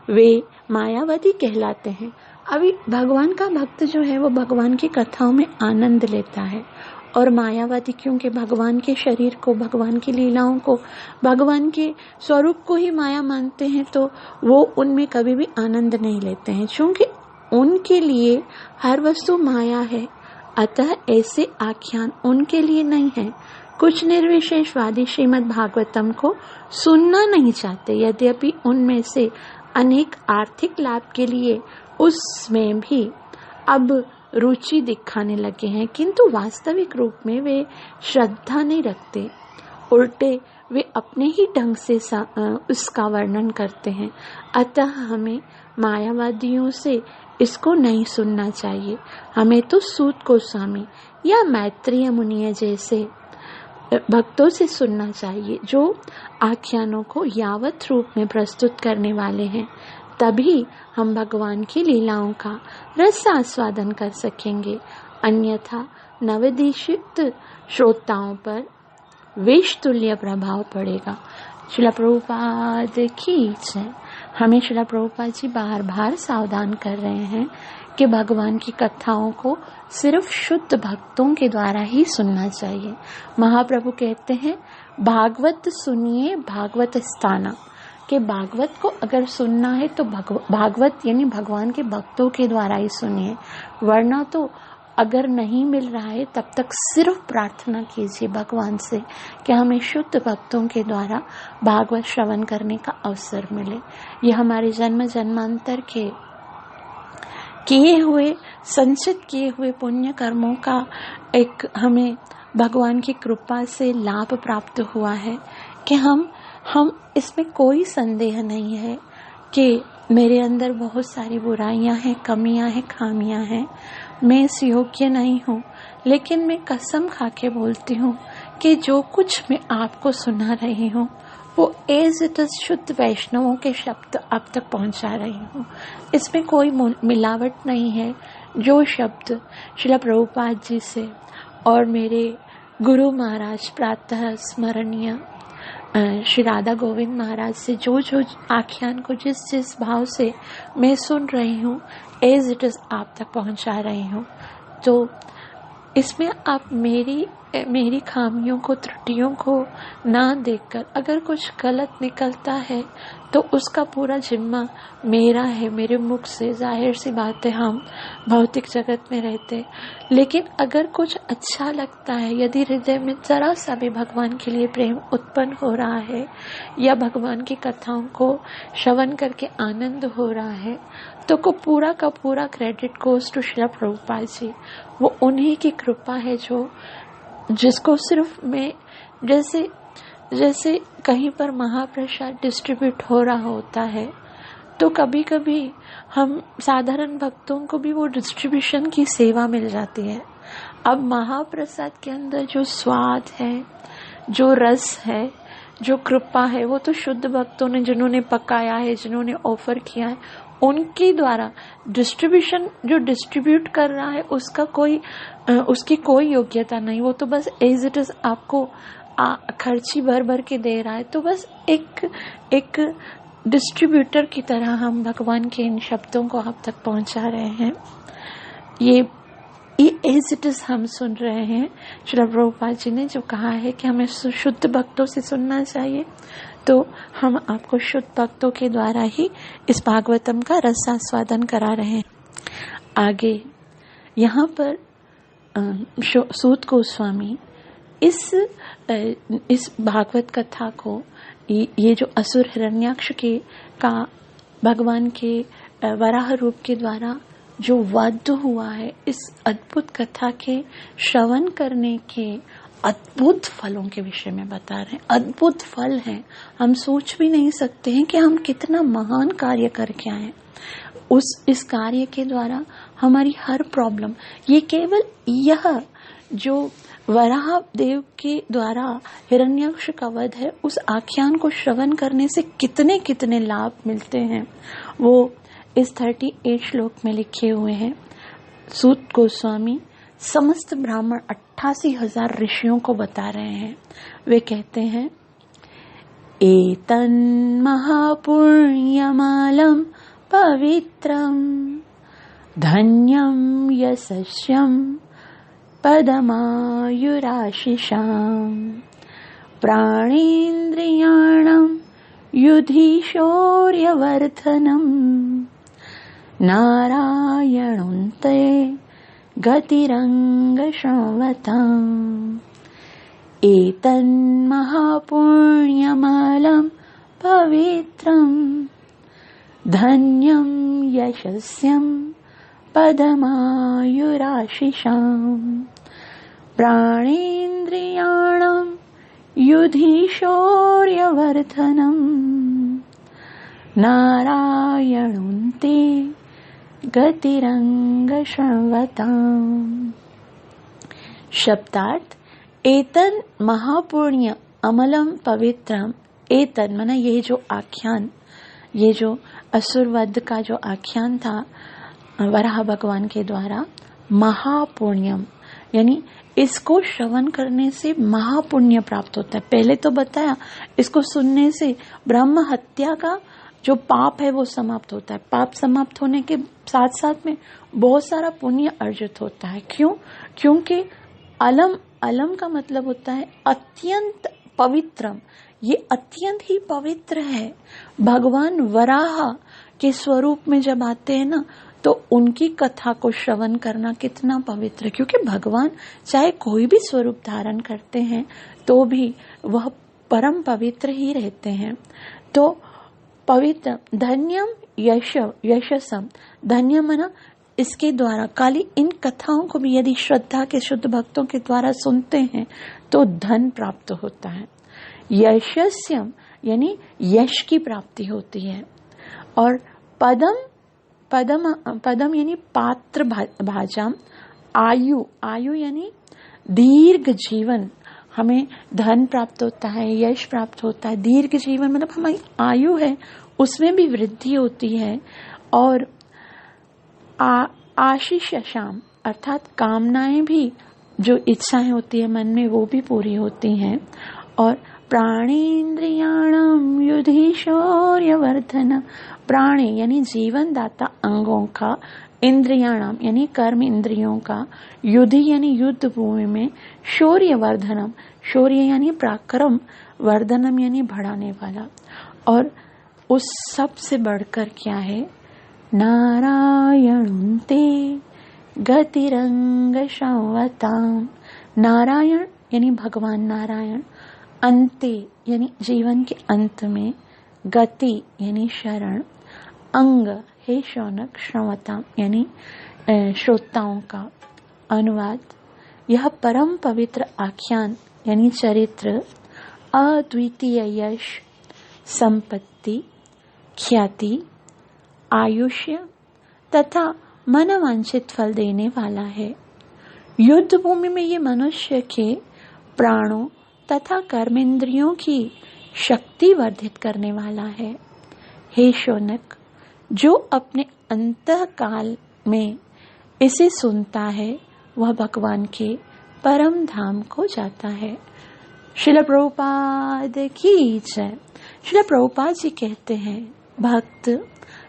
वे मायावादी कहलाते हैं। अभी भगवान का भक्त जो है वो भगवान की कथाओं में आनंद लेता है, और मायावादी क्योंकि भगवान के शरीर को, भगवान की लीलाओं को, भगवान के स्वरूप को ही माया मानते हैं, तो वो उनमें कभी भी आनंद नहीं लेते हैं, क्योंकि उनके लिए हर वस्तु माया है। अतः ऐसे आख्यान उनके लिए नहीं है। कुछ निर्विशेषवादी श्रीमद् भागवतम को सुनना नहीं चाहते, यद्यपि उनमें से अनेक आर्थिक लाभ के लिए उसमें भी अब रुचि दिखाने लगे हैं, किंतु वास्तविक रूप में वे श्रद्धा नहीं रखते, उल्टे वे अपने ही ढंग से उसका वर्णन करते हैं। अतः हमें मायावादियों से इसको नहीं सुनना चाहिए। हमें तो सूत गोस्वामी या मैत्रेय मुनि जैसे भक्तों से सुनना चाहिए, जो आख्यानों को यावत रूप में प्रस्तुत करने वाले हैं। तभी हम भगवान की लीलाओं का रस आस्वादन कर सकेंगे, अन्यथा नवदीक्षित श्रोताओं पर विष तुल्य प्रभाव पड़ेगा। श्रील प्रभुपाद की जय। हमें श्रील प्रभुपाद जी बार बार सावधान कर रहे हैं कि भगवान की कथाओं को सिर्फ शुद्ध भक्तों के द्वारा ही सुनना चाहिए। महाप्रभु कहते हैं, भागवत सुनिए भागवत स्थाना, कि भागवत को अगर सुनना है तो भागवत यानी भगवान के भक्तों के द्वारा ही सुनिए, वरना तो अगर नहीं मिल रहा है तब तक सिर्फ प्रार्थना कीजिए भगवान से कि हमें शुद्ध भक्तों के द्वारा भागवत श्रवण करने का अवसर मिले। यह हमारे जन्म जन्मांतर के किए हुए, संचित किए हुए पुण्य कर्मों का एक हमें भगवान की कृपा से लाभ प्राप्त हुआ है कि हम इसमें कोई संदेह नहीं है कि मेरे अंदर बहुत सारी बुराइयां हैं, कमियां हैं, खामियां हैं, मैं इस योग्य नहीं हूँ। लेकिन मैं कसम खा के बोलती हूँ कि जो कुछ मैं आपको सुना रही हूँ वो एज इट इज शुद्ध वैष्णवों के शब्द आप तक पहुँचा रही हूँ। इसमें कोई मिलावट नहीं है। जो शब्द श्रील प्रभुपाद जी से और मेरे गुरु महाराज प्रातः स्मरणीय श्री राधा गोविंद महाराज से जो आख्यान को जिस भाव से मैं सुन रही हूँ, एज इट इज आप तक पहुँचा रही हूँ, तो इसमें आप मेरी मेरी खामियों को, त्रुटियों को ना देखकर अगर कुछ गलत निकलता है तो उसका पूरा जिम्मा मेरा है। मेरे मुख से जाहिर सी बात है, हम भौतिक जगत में रहते, लेकिन अगर कुछ अच्छा लगता है, यदि हृदय में जरा सा भी भगवान के लिए प्रेम उत्पन्न हो रहा है या भगवान की कथाओं को श्रवण करके आनंद हो रहा है, तो को पूरा का पूरा credit goes to Shrila Prabhupada ji. वो उन्हीं की कृपा है जो जिसको सिर्फ मैं जैसे कहीं पर महाप्रसाद डिस्ट्रीब्यूट हो रहा होता है तो कभी कभी हम साधारण भक्तों को भी वो डिस्ट्रीब्यूशन की सेवा मिल जाती है। अब महाप्रसाद के अंदर जो स्वाद है, जो रस है, जो कृपा है, वो तो शुद्ध भक्तों ने, जिन्होंने पकाया है, जिन्होंने ऑफर किया है, उनके द्वारा डिस्ट्रीब्यूशन, जो डिस्ट्रीब्यूट कर रहा है उसकी कोई योग्यता नहीं। वो तो बस एज इट इज आपको खर्ची भर भर के दे रहा है। तो बस एक डिस्ट्रीब्यूटर की तरह हम भगवान के इन शब्दों को आप तक पहुंचा रहे हैं। ये एज इट इज हम सुन रहे हैं। श्रील प्रभुपाद जी ने जो कहा है कि हमें शुद्ध भक्तों से सुनना चाहिए, तो हम आपको शुद्ध भक्तों के द्वारा ही इस भागवतम का रसास्वादन करा रहे हैं। आगे यहाँ पर सूत गोस्वामी इस भागवत कथा को, ये जो असुर हिरण्याक्ष का भगवान के वराह रूप के द्वारा जो वध हुआ है, इस अद्भुत कथा के श्रवण करने के अद्भुत फलों के विषय में बता रहे हैं। अद्भुत फल हैं, हम सोच भी नहीं सकते हैं कि हम कितना महान कार्य करके आए। इस कार्य के द्वारा हमारी हर प्रॉब्लम, ये केवल यह जो वराह देव के द्वारा हिरण्याक्ष का वध है, उस आख्यान को श्रवण करने से कितने कितने लाभ मिलते हैं, वो इस 38 श्लोक में लिखे हुए हैं। सूत गोस्वामी समस्त ब्राह्मण 88,000 ऋषियों को बता रहे हैं। वे कहते हैं, एतन् महापुण्यमालं पवित्रं धन्यं यशस्यं पदमायुराशिषां प्राणेन्द्रियाणां युधिशौर्यवर्धनम् नारायणोऽन्ते गतिरङ्गश्रवताम् एतन्महापुण्यमलं पवित्रं धन्यं यशस्यं पदमायुराशिषाम् प्राणेन्द्रियाणां युधिशौर्यवर्धनम् नारायणोऽन्ते गतिरङ्गश्रवताम्। शब्दार्थ, एतन महापुण्य अमलम पवित्रम। एतन माना ये जो आख्यान, ये जो असुरवध का जो आख्यान था वराह भगवान के द्वारा, महापुण्यम यानी इसको श्रवण करने से महापुण्य प्राप्त होता है। पहले तो बताया इसको सुनने से ब्रह्म हत्या का जो पाप है वो समाप्त होता है। पाप समाप्त होने के साथ साथ में बहुत सारा पुण्य अर्जित होता है। क्यों? क्योंकि अलम का मतलब होता है अत्यंत पवित्रम। ये अत्यंत ही पवित्र है। भगवान वराह के स्वरूप में जब आते हैं ना, तो उनकी कथा को श्रवण करना कितना पवित्र है, क्योंकि भगवान चाहे कोई भी स्वरूप धारण करते हैं तो भी वह परम पवित्र ही रहते हैं। तो पवित्र, धन्यम यशसम, धन्य मना इसके द्वारा काली इन कथाओं को भी यदि श्रद्धा के शुद्ध भक्तों के द्वारा सुनते हैं तो धन प्राप्त होता है। यशस्यम यानी यश की प्राप्ति होती है। और पदम यानी पात्र भाजाम, आयु यानी दीर्घ जीवन, हमें धन प्राप्त होता है, यश प्राप्त होता है। दीर्घ जीवन मतलब हमारी आयु है उसमें भी वृद्धि होती है। और आशीषाम अर्थात कामनाएं भी, जो इच्छाएं होती है मन में, वो भी पूरी होती हैं। और प्राणेन्द्रियाणाम युधिशौर्यवर्धन, प्राणे यानी जीवन दाता अंगों का इंद्रियाणाम यानी कर्म इंद्रियों का, युद्धि यानी युद्ध भूमि में, शौर्य वर्धनम, शौर्य यानी पराक्रम, वर्धनम यानी बढ़ाने वाला, और उस सब से बढ़कर क्या है, नारायण ते गतिरंग संवताम, नारायण यानी भगवान नारायण, अंते यानी जीवन के अंत में, गति यानी शरण, अंग हे शौनक, श्रवता यानी श्रोताओं का अनुवाद, यह परम पवित्र आख्यान यानी चरित्र, अद्वितीय यश, संपत्ति, ख्याति, आयुष्य तथा मनवांछित फल देने वाला है। युद्ध भूमि में ये मनुष्य के प्राणों तथा कर्मेंद्रियों की शक्ति वर्धित करने वाला है। हे शौनक, जो अपने अंतःकाल में इसे सुनता है वह भगवान के परम धाम को जाता है। श्रील प्रभुपाद की जय। श्रील प्रभुपाद जी कहते हैं, भक्त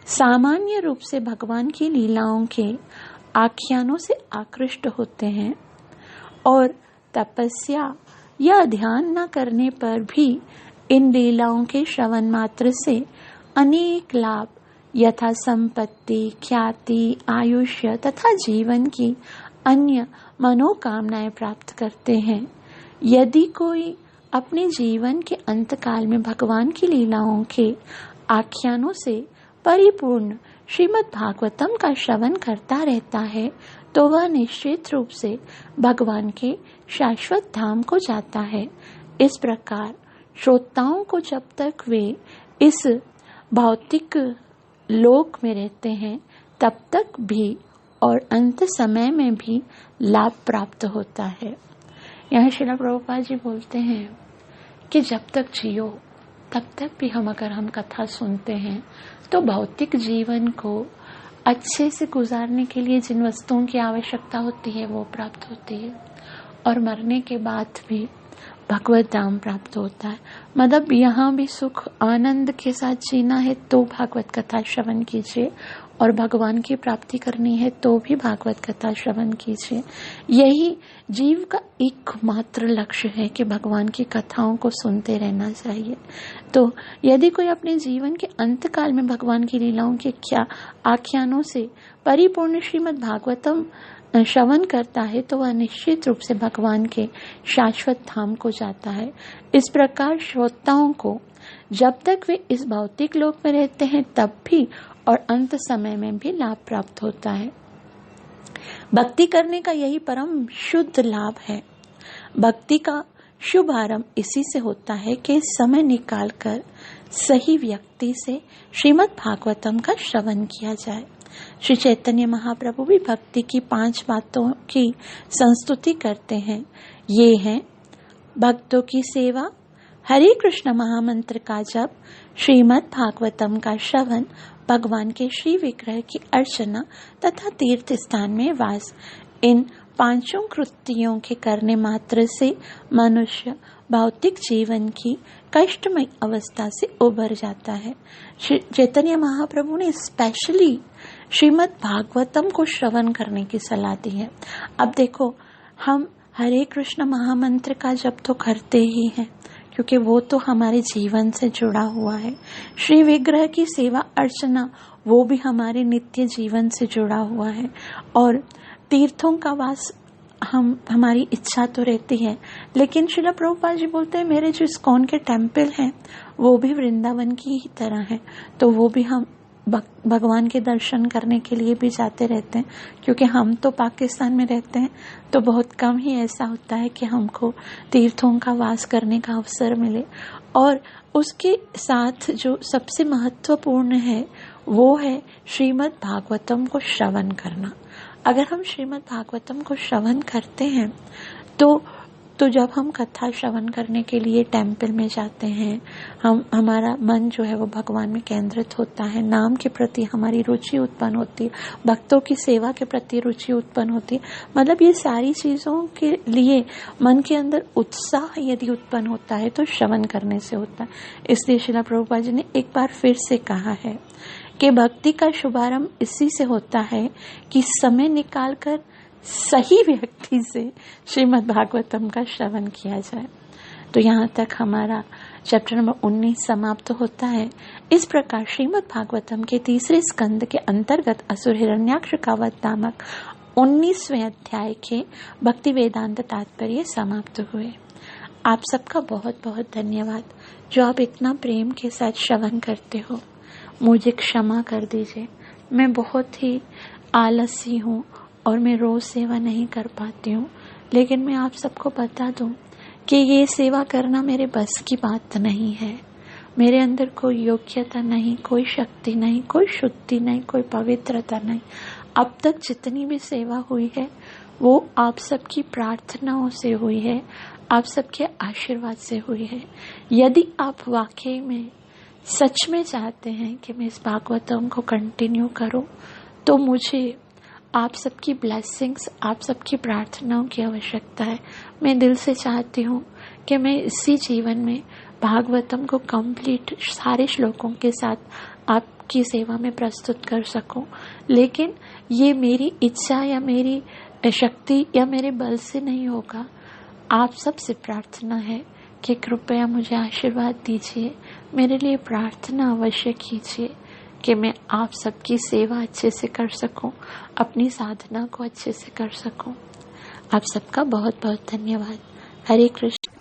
सामान्य रूप से भगवान की लीलाओं के आख्यानों से आकृष्ट होते हैं और तपस्या या ध्यान न करने पर भी इन लीलाओं के श्रवण मात्र से अनेक लाभ यथा संपत्ति, ख्याति, आयुष्य तथा जीवन की अन्य मनोकामनाएं प्राप्त करते हैं। यदि कोई अपने जीवन के अंतकाल में भगवान की लीलाओं के आख्यानों से परिपूर्ण श्रीमद् भागवतम का श्रवण करता रहता है तो वह निश्चित रूप से भगवान के शाश्वत धाम को जाता है। इस प्रकार श्रोताओं को जब तक वे इस भौतिक लोक में रहते हैं तब तक भी और अंत समय में भी लाभ प्राप्त होता है। यहाँ श्रील प्रभुपाद जी बोलते हैं कि जब तक जियो तब तक भी अगर हम कथा सुनते हैं तो भौतिक जीवन को अच्छे से गुजारने के लिए जिन वस्तुओं की आवश्यकता होती है वो प्राप्त होती है, और मरने के बाद भी भगवत धाम प्राप्त होता है। मतलब यहाँ भी सुख आनंद के साथ जीना है तो भागवत कथा श्रवण कीजिए, और भगवान की प्राप्ति करनी है तो भी भागवत कथा श्रवण कीजिए। यही जीव का एकमात्र लक्ष्य है कि भगवान की कथाओं को सुनते रहना चाहिए। तो यदि कोई अपने जीवन के अंतकाल में भगवान की लीलाओं के आख्यानों से परिपूर्ण श्रीमद् भागवतम श्रवण करता है तो वह निश्चित रूप से भगवान के शाश्वत धाम को जाता है। इस प्रकार श्रोताओं को जब तक वे इस भौतिक लोक में रहते हैं तब भी और अंत समय में भी लाभ प्राप्त होता है। भक्ति करने का यही परम शुद्ध लाभ है। भक्ति का शुभ आरंभ इसी से होता है कि समय निकालकर सही व्यक्ति से श्रीमद् भागवतम का श्रवण किया जाए। श्री चैतन्य महाप्रभु भी भक्ति की 5 बातों की संस्तुति करते हैं। ये हैं भक्तों की सेवा, हरे कृष्ण महामंत्र का जप, श्रीमद् भागवतम का श्रवण, भगवान के श्री विग्रह की अर्चना तथा तीर्थ स्थान में वास। इन 5 कृत्यों के करने मात्र से मनुष्य भौतिक जीवन की कष्टमय अवस्था से उबर जाता है। चैतन्य महाप्रभु ने स्पेशली श्रीमद् भागवतम को श्रवण करने की सलाह दी है। अब देखो, हम हरे कृष्ण महामंत्र का जप तो करते ही हैं क्योंकि वो तो हमारे जीवन से जुड़ा हुआ है। श्री विग्रह की सेवा अर्चना वो भी हमारे नित्य जीवन से जुड़ा हुआ है, और तीर्थों का वास हमारी इच्छा तो रहती है, लेकिन श्रील प्रभुपाद जी बोलते हैं मेरे जो इस्कॉन के टेम्पल हैं वो भी वृंदावन की ही तरह है, तो वो भी हम भगवान के दर्शन करने के लिए भी जाते रहते हैं। क्योंकि हम तो पाकिस्तान में रहते हैं तो बहुत कम ही ऐसा होता है कि हमको तीर्थों का वास करने का अवसर मिले। और उसके साथ जो सबसे महत्वपूर्ण है वो है श्रीमद् भागवतम को श्रवण करना। अगर हम श्रीमद् भागवतम को श्रवण करते हैं तो जब हम कथा श्रवण करने के लिए टेम्पल में जाते हैं, हमारा मन जो है वो भगवान में केंद्रित होता है, नाम के प्रति हमारी रुचि उत्पन्न होती है, भक्तों की सेवा के प्रति रुचि उत्पन्न होती है। मतलब ये सारी चीजों के लिए मन के अंदर उत्साह यदि उत्पन्न होता है तो श्रवण करने से होता है। इसलिए श्रील प्रभुपाद जी ने एक बार फिर से कहा है, कि भक्ति का शुभारंभ इसी से होता है कि समय निकालकर सही व्यक्ति से श्रीमद् भागवतम का श्रवण किया जाए। तो यहाँ तक हमारा चैप्टर नंबर 19 समाप्त होता है। इस प्रकार श्रीमद् भागवतम के तीसरे स्कंद के अंतर्गत असुर हिरण्याक्ष का वध नामक 19वें अध्याय के भक्ति वेदांत तात्पर्य समाप्त हुए। आप सबका बहुत बहुत धन्यवाद जो आप इतना प्रेम के साथ श्रवण करते हो। मुझे क्षमा कर दीजिए, मैं बहुत ही आलसी हूँ और मैं रोज सेवा नहीं कर पाती हूँ, लेकिन मैं आप सबको बता दूँ कि ये सेवा करना मेरे बस की बात नहीं है। मेरे अंदर कोई योग्यता नहीं, कोई शक्ति नहीं, कोई शुद्धि नहीं, कोई पवित्रता नहीं। अब तक जितनी भी सेवा हुई है वो आप सबकी प्रार्थनाओं से हुई है, आप सबके आशीर्वाद से हुई है। यदि आप वाकई में सच में चाहते हैं कि मैं इस भागवतम को कंटिन्यू करूं, तो मुझे आप सबकी ब्लेसिंग्स, आप सबकी प्रार्थनाओं की आवश्यकता है। मैं दिल से चाहती हूँ कि मैं इसी जीवन में भागवतम को कंप्लीट सारे श्लोकों के साथ आपकी सेवा में प्रस्तुत कर सकूं, लेकिन ये मेरी इच्छा या मेरी शक्ति या मेरे बल से नहीं होगा। आप सबसे प्रार्थना है कि कृपया मुझे आशीर्वाद दीजिए, मेरे लिए प्रार्थना अवश्य कीजिए कि मैं आप सबकी सेवा अच्छे से कर सकूं, अपनी साधना को अच्छे से कर सकूं। आप सबका बहुत बहुत धन्यवाद। हरे कृष्ण।